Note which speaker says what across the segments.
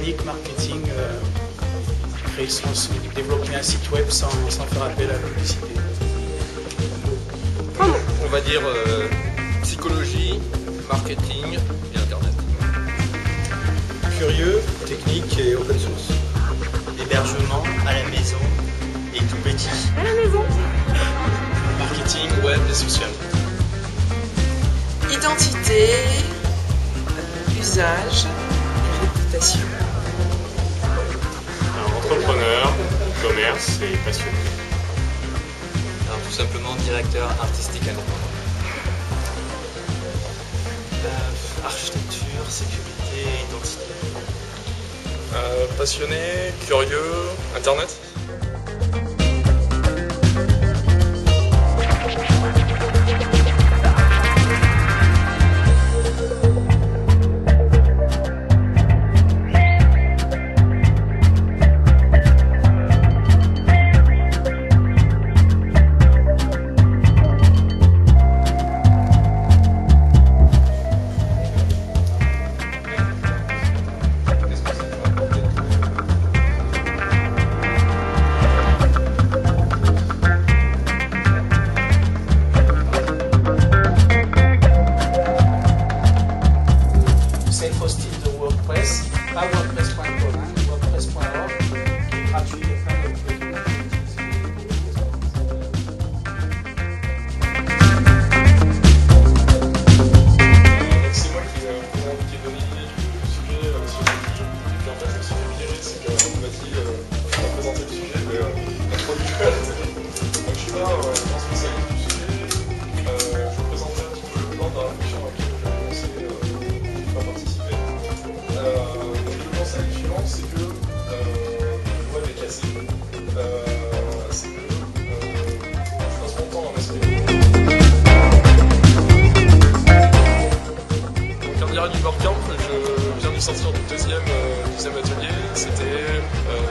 Speaker 1: technique, marketing, développer un site web sans faire appel à la publicité.
Speaker 2: On va dire psychologie, marketing et internet.
Speaker 3: Curieux, technique et open source.
Speaker 4: Hébergement à la maison et tout petit.
Speaker 5: À la maison.
Speaker 2: Marketing, web et social.
Speaker 6: Identité, usage, réputation.
Speaker 7: Entrepreneur, commerce et passionné.
Speaker 8: Alors tout simplement directeur artistique indépendant.
Speaker 4: Architecture, sécurité, identité.
Speaker 2: Passionné, curieux, internet.
Speaker 1: Self-hosted de WordPress, pas WordPress.com, WordPress.org, qui est gratuit et plein de documents.
Speaker 2: C'est moi qui ai donné l'idée du sujet sur le site. Et puis en fait, je me suis fait piéger, c'est qu'on m'a dit on va présenter le sujet, mais donc je suis pas un spécialiste du sujet. Je vais vous présenter un petit peu le plan de réflexion à laquelle je vais commencer à participer. Donc le conseil suivant, c'est que le web est cassé. C'est que je passe mon temps à m'exprimer. Donc en direct du WordCamp, je viens de sortir du deuxième atelier. C'était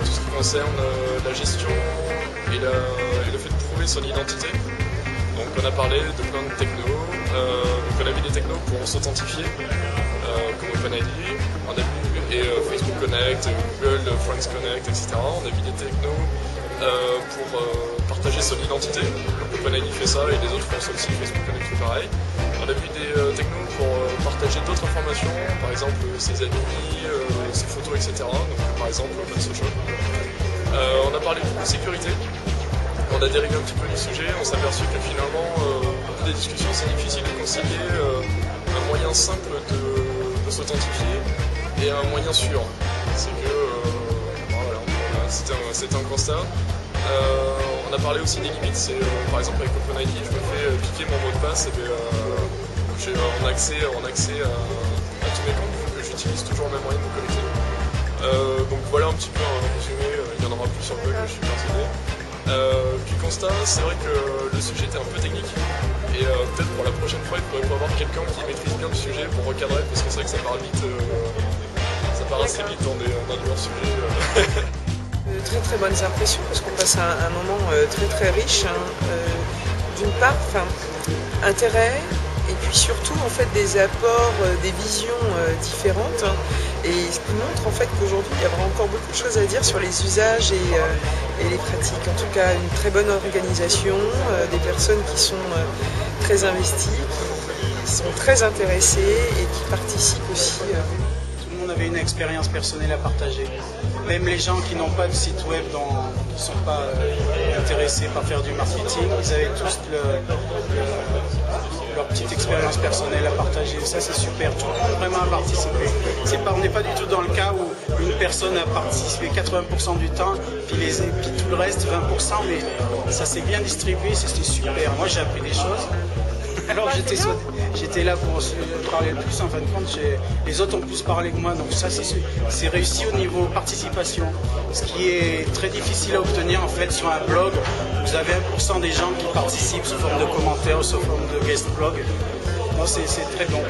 Speaker 2: tout ce qui concerne la gestion et le fait de prouver son identité. Donc on a parlé de plein de technos, donc on a vu des technos pour s'authentifier, comme OpenID, on a vu Facebook Connect, Google Friends Connect, etc. On a vu des technos pour partager son identité, donc OpenID fait ça et les autres font ça aussi, Facebook Connect fait pareil. On a vu des technos pour partager d'autres informations, par exemple ses amis, ses photos, etc. Donc par exemple OpenSocial. On a parlé beaucoup de sécurité. On a dérivé un petit peu du sujet, on s'est aperçu que finalement, beaucoup des discussions, c'est difficile de concilier un moyen simple de s'authentifier et un moyen sûr. C'est que, voilà, c'était un constat. On a parlé aussi des limites, par exemple avec OpenID, je me fais piquer mon mot de passe et j'ai en accès à tous mes comptes, vu que j'utilise toujours le même moyen de me connecter. Donc voilà un petit peu un résumé, il y en aura plus sur le blog, je suis persuadé. Puis constat, c'est vrai que le sujet était un peu technique et peut-être pour la prochaine fois il faudrait avoir quelqu'un qui maîtrise bien le sujet pour recadrer parce que c'est vrai que ça part vite, ça part assez vite dans des sujets.
Speaker 6: Très très bonnes impressions parce qu'on passe un moment très très riche. D'une part, intérêt et puis surtout en fait des apports, des visions différentes. Et ce qui montre en fait qu'aujourd'hui il y aura encore beaucoup de choses à dire sur les usages et les pratiques. En tout cas, une très bonne organisation, des personnes qui sont très investies, qui sont très intéressées et qui participent aussi.
Speaker 1: Tout le monde avait une expérience personnelle à partager. Même les gens qui n'ont pas de site web, qui ne sont pas intéressés par faire du marketing, ils avaient tous leur petite expérience personnelle à partager. Ça, c'est super. Tout le monde vraiment a participé. On n'est pas du tout dans le cas où une personne a participé 80% du temps, puis tout le reste 20%, mais ça s'est bien distribué, c'était super. Moi, j'ai appris des choses. Alors j'étais là pour parler le plus, en fin de compte, les autres ont plus parlé que moi, donc ça c'est réussi au niveau participation. Ce qui est très difficile à obtenir en fait sur un blog, vous avez 1% des gens qui participent sous forme de commentaires, sous forme de guest blog. Non, c'est très bon.